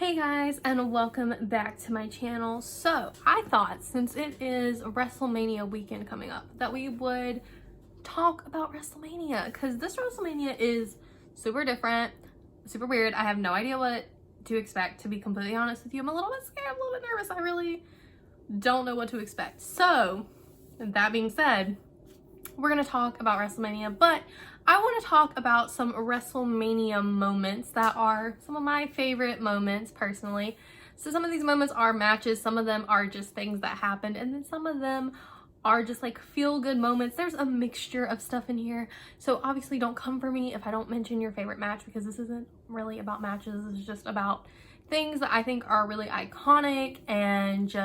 Hey guys, and welcome back to my channel. So I thought, since it is WrestleMania weekend coming up, that we would talk about WrestleMania, because this WrestleMania is super different, super weird. I have no idea what to expect, to be completely honest with you. I'm a little bit scared, I'm a little bit nervous. I really don't know what to expect. So that being said, we're gonna talk about WrestleMania, but I want to talk about some WrestleMania moments that are some of my favorite moments personally. So some of these moments are matches, some of them are just things that happened, and then some of them are just like feel-good moments. There's a mixture of stuff in here, so obviously don't come for me if I don't mention your favorite match, because this isn't really about matches. This is just about things that I think are really iconic and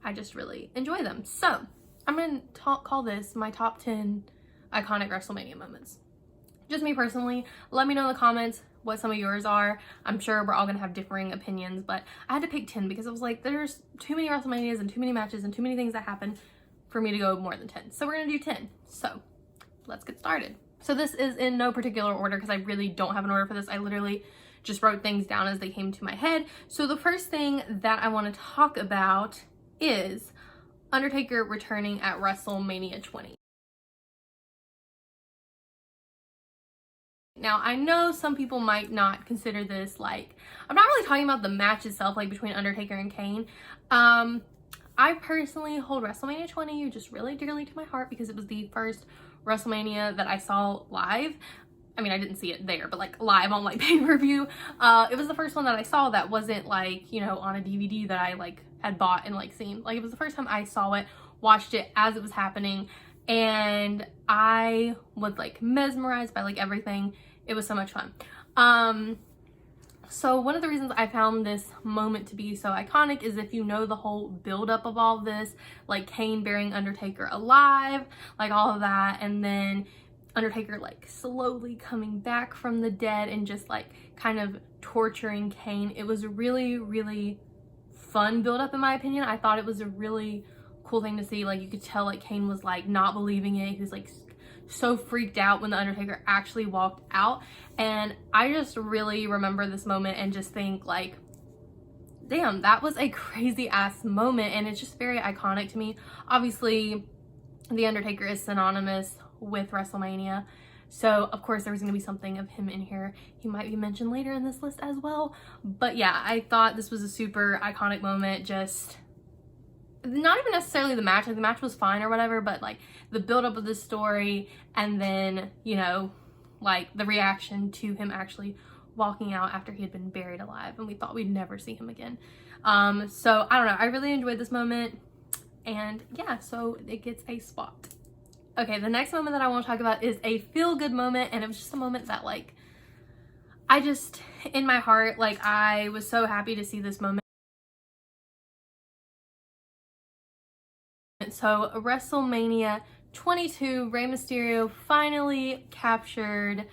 I just really enjoy them. So I'm gonna call this my top 10 iconic WrestleMania moments. Just me personally. Let me know in the comments what some of yours are. I'm sure we're all gonna have differing opinions, but I had to pick 10 because I was like, there's too many WrestleManias and too many matches and too many things that happen for me to go more than 10. So we're gonna do 10. So let's get started. So this is in no particular order because I really don't have an order for this. I literally just wrote things down as they came to my head. So the first thing that I want to talk about is Undertaker returning at WrestleMania 20. Now, I know some people might not consider this like, I'm not really talking about the match itself, like between Undertaker and Kane. I personally hold WrestleMania 20 just really dearly to my heart because it was the first WrestleMania that I saw live. I mean, I didn't see it there, but like live on like pay-per-view. It was the first one that I saw that wasn't like, you know, on a DVD that I like had bought and like seen. Like, it was the first time I saw it, watched it as it was happening, and I was like mesmerized by like everything. It was so much fun. So one of the reasons I found this moment to be so iconic is if you know the whole buildup of all of this, like Kane burying Undertaker alive, like all of that, and then Undertaker like slowly coming back from the dead and just like kind of torturing Kane. It was a really, really fun buildup in my opinion. I thought it was a really cool thing to see. Like, you could tell like Kane was like not believing it. He was like so freaked out when the Undertaker actually walked out, and I just really remember this moment and just think like, damn, that was a crazy ass moment, and it's just very iconic to me. Obviously the Undertaker is synonymous with WrestleMania, so of course there was going to be something of him in here. He might be mentioned later in this list as well, but yeah, I thought this was a super iconic moment. Just not even necessarily the match, like the match was fine or whatever, but like the buildup of this story, and then, you know, like the reaction to him actually walking out after he had been buried alive and we thought we'd never see him again. So I don't know, I really enjoyed this moment, and yeah, so it gets a spot. Okay, the next moment that I want to talk about is a feel-good moment, and it was just a moment that like, I just, in my heart, like I was so happy to see this moment. So WrestleMania 22, Rey Mysterio finally captured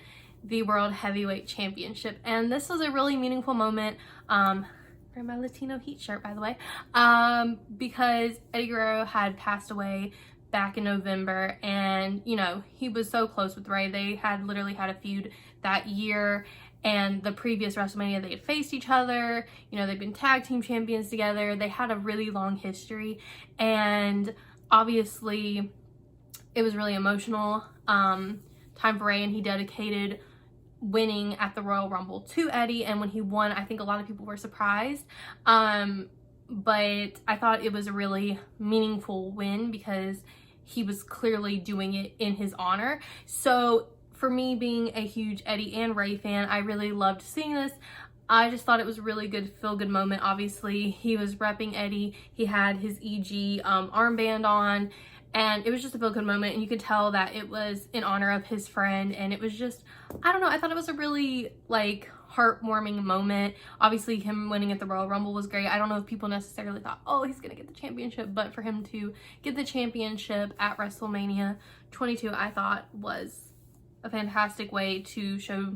the World Heavyweight Championship, and this was a really meaningful moment for my Latino Heat shirt, by the way, because Eddie Guerrero had passed away back in November, and you know, he was so close with Rey. They had literally had a feud that year, and the previous WrestleMania they had faced each other. You know, they've been tag team champions together. They had a really long history, and obviously it was really emotional time for Rey, and he dedicated winning at the Royal Rumble to Eddie, and when he won, I think a lot of people were surprised, but I thought it was a really meaningful win because he was clearly doing it in his honor. So for me, being a huge Eddie and Rey fan, I really loved seeing this. I just thought it was a really good feel-good moment. Obviously, he was repping Eddie. He had his EG armband on, and it was just a feel-good moment, and you could tell that it was in honor of his friend, and it was just, I don't know, I thought it was a really like heartwarming moment. Obviously him winning at the Royal Rumble was great. I don't know if people necessarily thought, oh, he's gonna get the championship, but for him to get the championship at WrestleMania 22, I thought was a fantastic way to show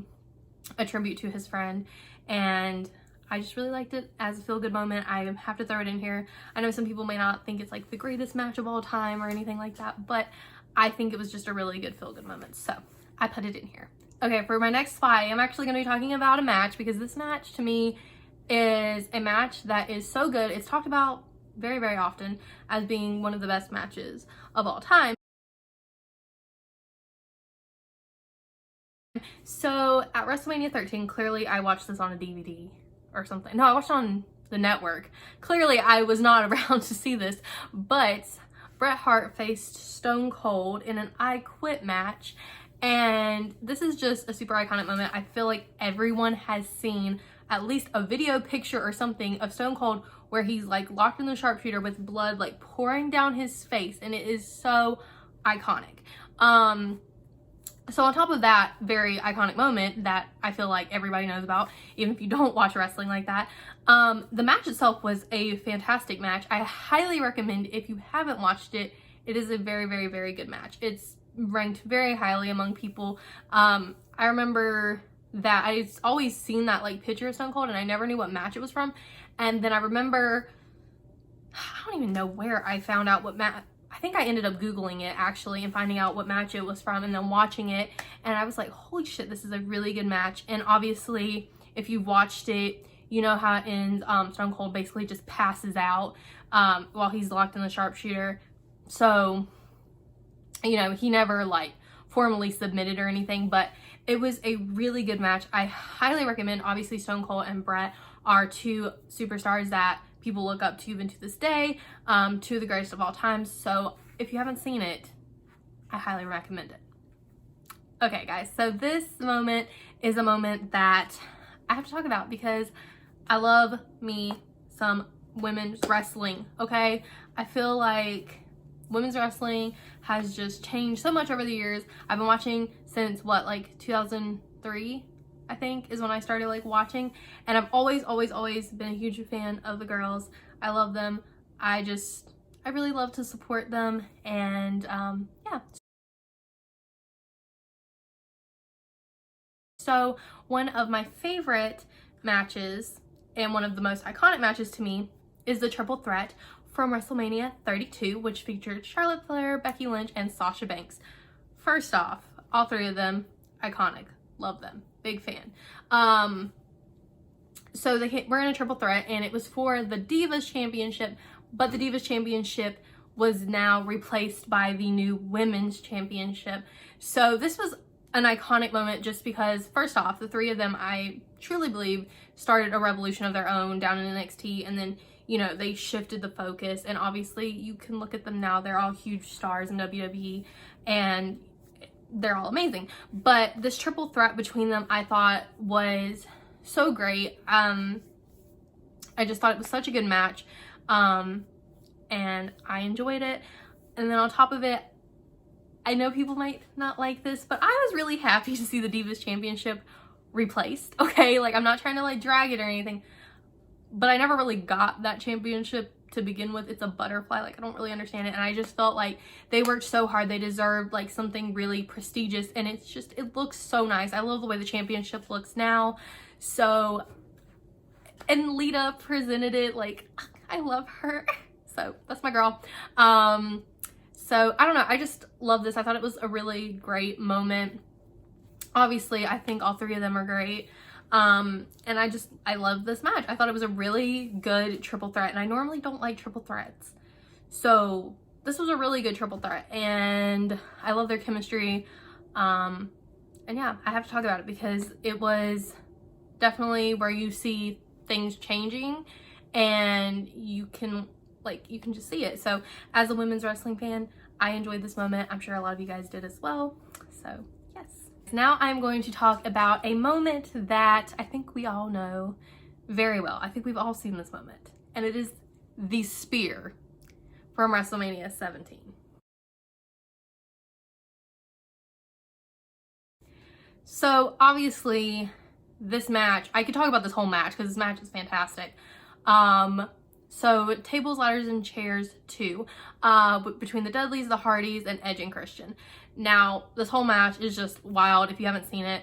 a tribute to his friend, and I just really liked it as a feel-good moment. I have to throw it in here. I know some people may not think it's like the greatest match of all time or anything like that, but I think it was just a really good feel-good moment, so I put it in here. Okay, for my next spot, I'm actually going to be talking about a match because this match to me is a match that is so good. It's talked about very, very often as being one of the best matches of all time. So at WrestleMania 13, clearly I watched this on a DVD or something. No, I watched it on the network. Clearly I was not around to see this, but Bret Hart faced Stone Cold in an I Quit match. And this is just a super iconic moment. I feel like everyone has seen at least a video picture or something of Stone Cold where he's like locked in the sharpshooter with blood like pouring down his face, and it is so iconic. So on top of that very iconic moment that I feel like everybody knows about, even if you don't watch wrestling like that, the match itself was a fantastic match. I highly recommend, if you haven't watched it, it is a very, very, very good match. It's ranked very highly among people. I remember that I'd always seen that like picture of Stone Cold and I never knew what match it was from. And then I remember, I don't even know where I found out what match. I think I ended up Googling it actually and finding out what match it was from and then watching it. And I was like, holy shit, this is a really good match. And obviously, if you've watched it, you know how it ends. Stone Cold basically just passes out while he's locked in the sharpshooter. So, you know, he never like formally submitted or anything, but it was a really good match. I highly recommend. Obviously, Stone Cold and Bret are two superstars that people look up to even to this day, two of the greatest of all time. So if you haven't seen it, I highly recommend it. Okay guys, so this moment is a moment that I have to talk about because I love me some women's wrestling, okay? I feel like women's wrestling has just changed so much over the years. I've been watching since what, like 2003? I think is when I started like watching, and I've always been a huge fan of the girls. I love them. I really love to support them, and yeah. So one of my favorite matches and one of the most iconic matches to me is the triple threat from WrestleMania 32, which featured Charlotte Flair, Becky Lynch, and Sasha Banks. First off, all three of them iconic. Love them. Big fan. So we're in a triple threat, and it was for the Divas Championship, but the Divas Championship was now replaced by the new Women's Championship. So this was an iconic moment just because, first off, the three of them, I truly believe, started a revolution of their own down in NXT, and then, you know, they shifted the focus, and obviously you can look at them now. They're all huge stars in WWE, and they're all amazing. But this triple threat between them, I thought was so great. I just thought it was such a good match, and I enjoyed it. And then on top of it, I know people might not like this, but I was really happy to see the Divas Championship replaced, okay? Like, I'm not trying to like drag it or anything, but I never really got that championship to begin with. It's a butterfly, like I don't really understand it, and I just felt like they worked so hard. They deserved like something really prestigious, and it looks so nice. I love the way the championship looks now. So, and Lita presented it, like, I love her. So that's my girl. So I don't know, I just love this. I thought it was a really great moment. Obviously I think all three of them are great. And I love this match. I thought it was a really good triple threat, and I normally don't like triple threats. So this was a really good triple threat, and I love their chemistry. And yeah, I have to talk about it because it was definitely where you see things changing, and you can just see it. So as a women's wrestling fan, I enjoyed this moment. I'm sure a lot of you guys did as well. So yes. Now I'm going to talk about a moment that I think we all know very well. I think we've all seen this moment, and it is the spear from WrestleMania 17. So obviously this match, I could talk about this whole match because this match is fantastic. So tables, ladders, and chairs 2, between the Dudleys, the Hardys, and Edge and Christian. Now, this whole match is just wild. If you haven't seen it,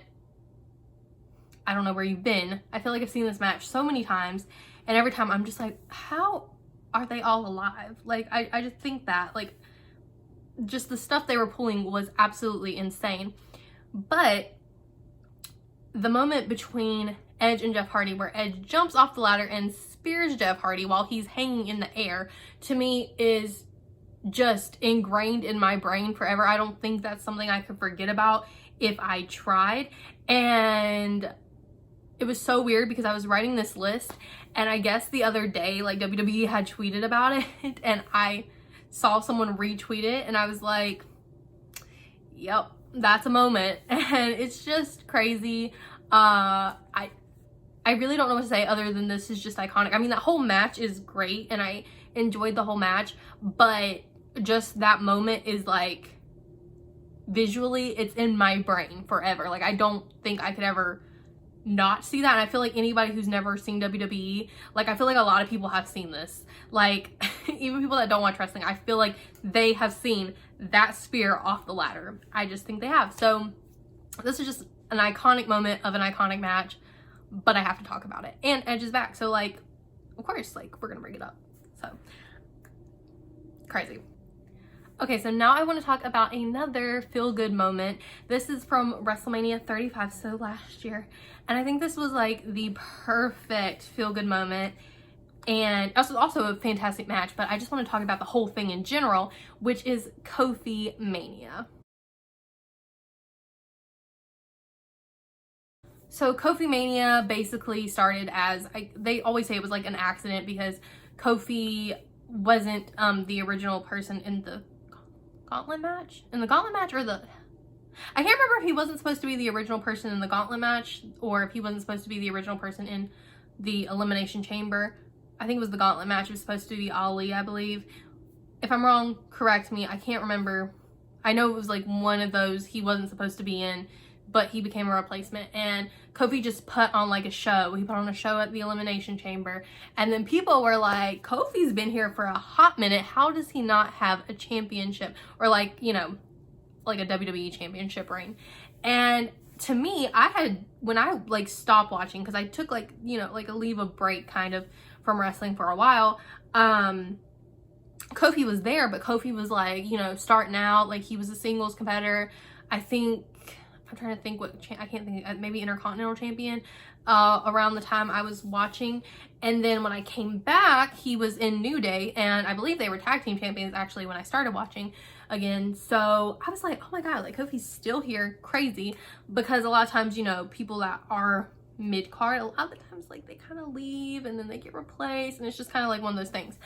I don't know where you've been. I feel like I've seen this match so many times, and every time I'm just like, how are they all alive? Like, I just think that, like, just the stuff they were pulling was absolutely insane. But the moment between Edge and Jeff Hardy where Edge jumps off the ladder and spears Jeff Hardy while he's hanging in the air, to me is just ingrained in my brain forever. I don't think that's something I could forget about if I tried. And it was so weird because I was writing this list, and I guess the other day, like, WWE had tweeted about it, and I saw someone retweet it, and I was like, yep, that's a moment. And it's just crazy. I really don't know what to say other than this is just iconic. I mean, that whole match is great, and I enjoyed the whole match, but just that moment is like, visually, it's in my brain forever. Like, I don't think I could ever not see that. And I feel like anybody who's never seen WWE, like, I feel like a lot of people have seen this. Like, even people that don't watch wrestling, I feel like they have seen that spear off the ladder. I just think they have. So this is just an iconic moment of an iconic match, but I have to talk about it. And Edge is back, so, like, of course, like, we're gonna bring it up. So crazy. Okay, so now I want to talk about another feel-good moment. This is from WrestleMania 35, so last year. And I think this was like the perfect feel-good moment. And this was also a fantastic match, but I just want to talk about the whole thing in general, which is Kofi Mania. So Kofi Mania basically started as, they always say it was like an accident because Kofi wasn't the original person in the gauntlet match? In the gauntlet match, or the... I can't remember if he wasn't supposed to be the original person in the gauntlet match, or if he wasn't supposed to be the original person in the Elimination Chamber. I think it was the gauntlet match. It was supposed to be Ali, I believe. If I'm wrong, correct me. I can't remember. I know it was like one of those he wasn't supposed to be in, but he became a replacement, and Kofi just put on like a show. He put on a show at the Elimination Chamber, and then people were like, Kofi's been here for a hot minute. How does he not have a championship, or like, you know, like a WWE championship reign? And to me, when I like stopped watching, because I took like, you know, like a leave of break kind of from wrestling for a while, Kofi was there, but Kofi was like, you know, starting out, like he was a singles competitor. I think, I'm trying to think what, I can't think, maybe Intercontinental Champion around the time I was watching. And then when I came back, he was in New Day, and I believe they were tag team champions actually when I started watching again. So I was like, oh my God, like Kofi's still here, crazy. Because a lot of times, you know, people that are mid-card, a lot of the times like they kind of leave and then they get replaced, and it's just kind of like one of those things.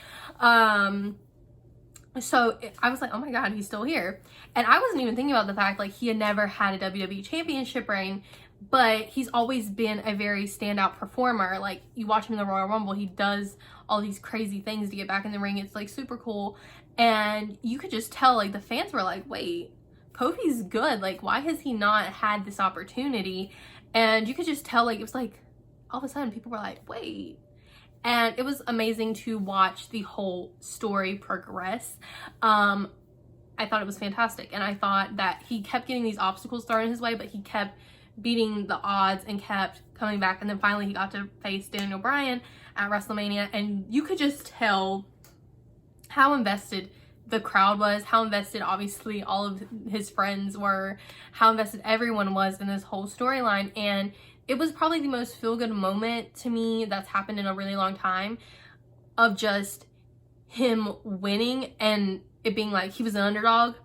So I was like, oh my God, he's still here. And I wasn't even thinking about the fact like he had never had a WWE championship reign, but he's always been a very standout performer. Like, you watch him in the Royal Rumble, he does all these crazy things to get back in the ring. It's like super cool. And you could just tell, like, the fans were like, wait, Kofi's good. Like, why has he not had this opportunity? And you could just tell, like, it was like all of a sudden people were like, wait. And it was amazing to watch the whole story progress. I thought it was fantastic. And I thought that he kept getting these obstacles thrown in his way, but he kept beating the odds and kept coming back. And then finally he got to face Daniel Bryan at WrestleMania. And you could just tell how invested the crowd was, how invested obviously all of his friends were, how invested everyone was in this whole storyline. And it was probably the most feel-good moment to me that's happened in a really long time, of just him winning and it being like he was an underdog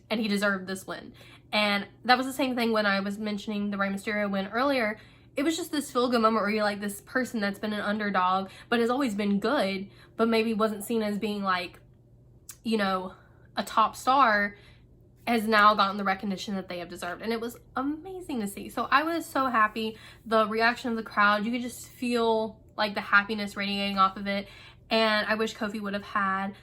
and he deserved this win. And that was the same thing when I was mentioning the Rey Mysterio win earlier. It was just this feel-good moment where you're like, this person that's been an underdog but has always been good, but maybe wasn't seen as being like, you know, a top star, has now gotten the recognition that they have deserved. And it was amazing to see. So I was so happy. The reaction of the crowd, you could just feel like the happiness radiating off of it. And I wish Kofi would have had,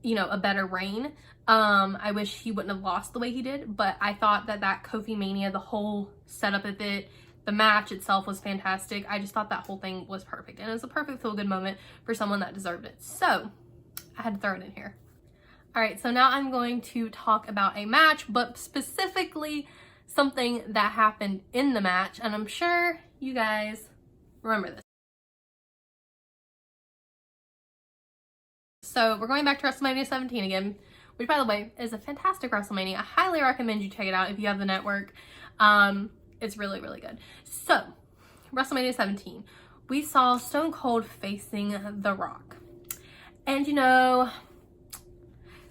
you know, a better reign. I wish he wouldn't have lost the way he did, but I thought that Kofi Mania, the whole setup of it, the match itself was fantastic. I just thought that whole thing was perfect, and it was a perfect feel-good moment for someone that deserved it. So I had to throw it in here. All right, so now I'm going to talk about a match, but specifically something that happened in the match, and I'm sure you guys remember this. So we're going back to WrestleMania 17 again, which, by the way, is a fantastic WrestleMania. I highly recommend you check it out if you have the network. It's really, really good. So, WrestleMania 17, we saw Stone Cold facing The Rock. And you know,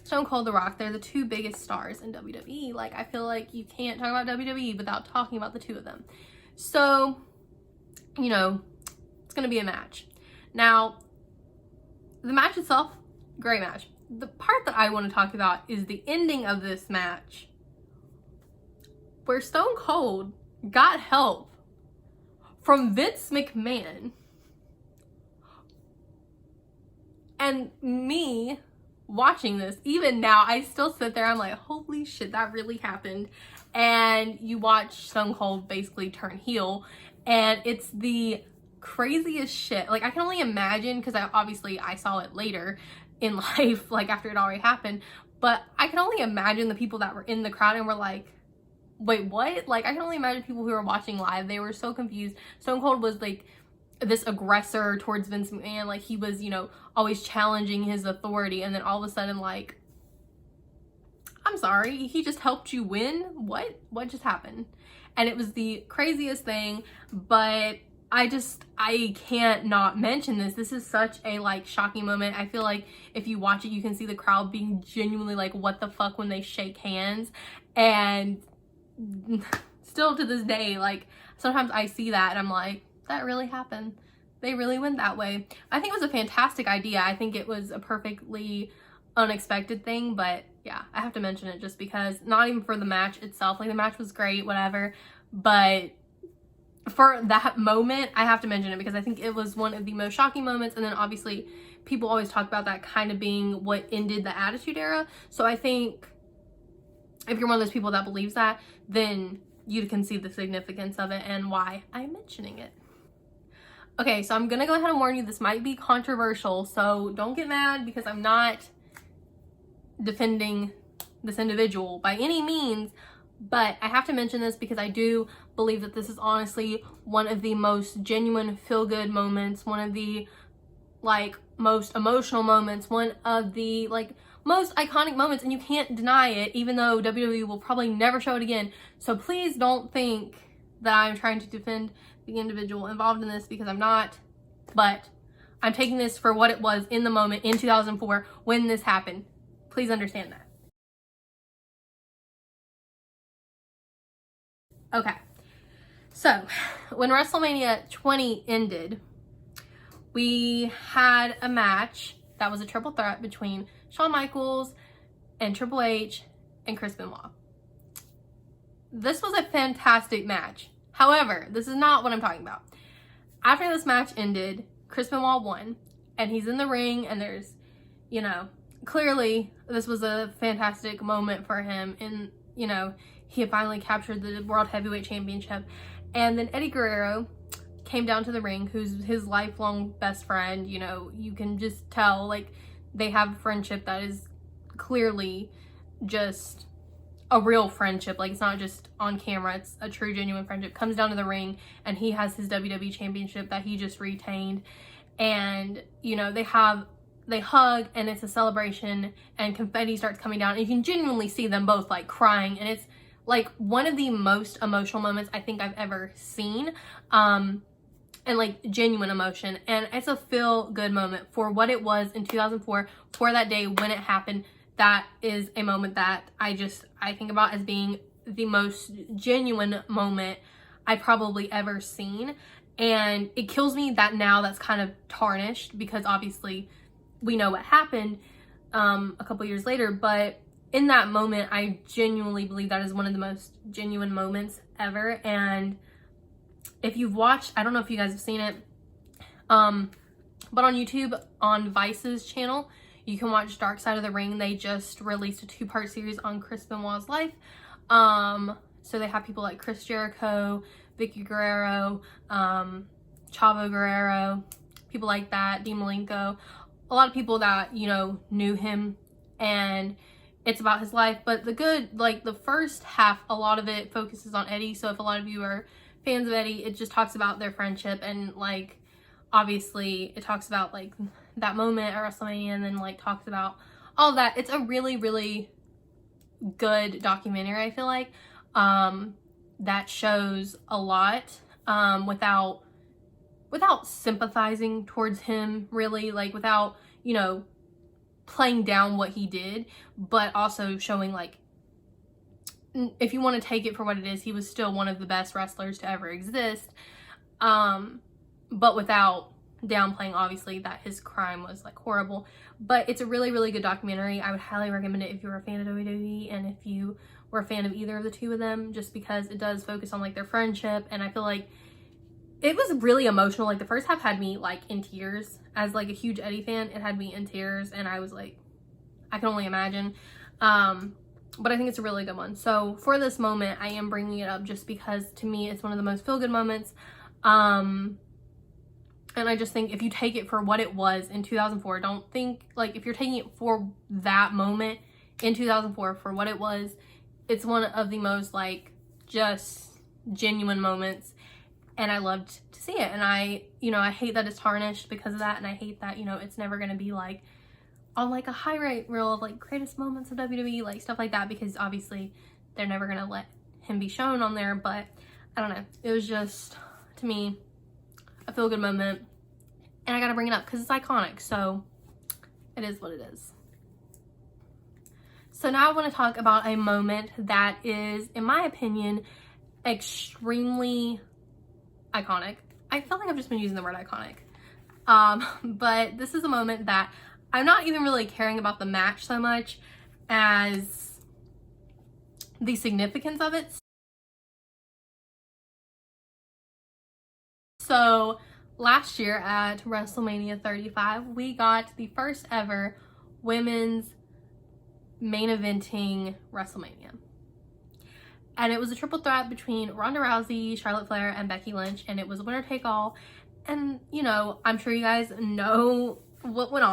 Stone Cold, The Rock, they're the two biggest stars in WWE. Like, I feel like you can't talk about WWE without talking about the two of them. So, you know, it's gonna be a match. Now, the match itself, great match. The part that I want to talk about is the ending of this match, where Stone Cold got help from Vince McMahon. And me watching this, even now, I still sit there, I'm like, holy shit, that really happened. And you watch Stone Cold basically turn heel, and it's the craziest shit. Like, I can only imagine, because I saw it later in life, like after it already happened, but I can only imagine the people that were in the crowd and were like, wait, what? Like, I can only imagine people who were watching live. They were so confused. Stone Cold was like this aggressor towards Vince McMahon. Like, he was, you know, always challenging his authority, and then all of a sudden, like, I'm sorry, he just helped you win? What just happened? And it was the craziest thing, but I can't not mention this. This is such a, like, shocking moment. I feel like if you watch it, you can see the crowd being genuinely like, what the fuck, when they shake hands. And still to this day, like, sometimes I see that and I'm like, that really happened. They really went that way. I think it was a fantastic idea. I think it was a perfectly unexpected thing, but yeah, I have to mention it just because, not even for the match itself, like, the match was great, whatever, but for that moment, I have to mention it because I think it was one of the most shocking moments. And then obviously people always talk about that kind of being what ended the Attitude Era. So I think if you're one of those people that believes that, then you can see the significance of it and why I'm mentioning it. Okay, so I'm gonna go ahead and warn you, this might be controversial, so don't get mad because I'm not defending this individual by any means, but I have to mention this because I do believe that this is honestly one of the most genuine feel-good moments, one of the, like, most emotional moments, one of the, like, most iconic moments, and you can't deny it, even though WWE will probably never show it again. So please don't think that I'm trying to defend the individual involved in this, because I'm not, but I'm taking this for what it was in the moment in 2004 when this happened. Please understand that. Okay, so when WrestleMania 20 ended, we had a match that was a triple threat between Shawn Michaels and Triple H and Chris Benoit. This was a fantastic match. However, this is not what I'm talking about. After this match ended, Chris Benoit won, and he's in the ring, and there's, you know, clearly this was a fantastic moment for him, and, you know, he had finally captured the World Heavyweight Championship. And then Eddie Guerrero came down to the ring, who's his lifelong best friend. You know, you can just tell, like, they have a friendship that is clearly just a real friendship. Like, it's not just on camera, it's a true, genuine friendship. Comes down to the ring, and he has his WWE Championship that he just retained. And, you know, they hug, and it's a celebration, and confetti starts coming down, and you can genuinely see them both, like, crying, and it's like one of the most emotional moments I think I've ever seen, and like genuine emotion, and it's a feel-good moment for what it was in 2004, for that day when it happened. That is a moment that I think about as being the most genuine moment I probably ever seen, and it kills me that now that's kind of tarnished, because obviously we know what happened a couple years later, but in that moment, I genuinely believe that is one of the most genuine moments ever. And if you've watched, I don't know if you guys have seen it, but on YouTube, on Vice's channel, you can watch Dark Side of the Ring. They just released a 2-part series on Chris Benoit's life. So they have people like Chris Jericho, Vicky Guerrero, Chavo Guerrero, people like that, Dean Malenko, a lot of people that, you know, knew him, and it's about his life. But the first half, a lot of it focuses on Eddie. So if a lot of you are fans of Eddie, it just talks about their friendship, and, like, obviously it talks about, like, that moment at WrestleMania, and then, like, talks about all of that. It's a really, really good documentary, I feel like. that shows a lot without sympathizing towards him, really, like without, you know, playing down what he did, but also showing, like, if you want to take it for what it is, he was still one of the best wrestlers to ever exist, but without downplaying, obviously, that his crime was, like, horrible. But it's a really, really good documentary. I would highly recommend it if you're a fan of WWE and if you were a fan of either of the two of them, just because it does focus on, like, their friendship, and I feel like it was really emotional. Like, the first half had me, like, in tears. As, like, a huge Eddie fan, it had me in tears, and I was like, I can only imagine. But I think it's a really good one. So for this moment, I am bringing it up just because, to me, it's one of the most feel-good moments. And I just think if you take it for what it was in 2004, don't think, like, if you're taking it for that moment in 2004 for what it was, it's one of the most, like, just genuine moments. And I loved to see it. And I hate that it's tarnished because of that. And I hate that, you know, it's never going to be, like, on, like, a highlight reel of, like, greatest moments of WWE, like, stuff like that. Because, obviously, they're never going to let him be shown on there. But, I don't know. It was just, to me, a feel-good moment. And I got to bring it up because it's iconic. So, it is what it is. So, now I want to talk about a moment that is, in my opinion, extremely iconic. I feel like I've just been using the word iconic. But this is a moment that I'm not even really caring about the match so much as the significance of it. So last year at WrestleMania 35, we got the first ever women's main eventing WrestleMania. And it was a triple threat between Ronda Rousey, Charlotte Flair, and Becky Lynch. And it was a winner take all. And, you know, I'm sure you guys know what went on.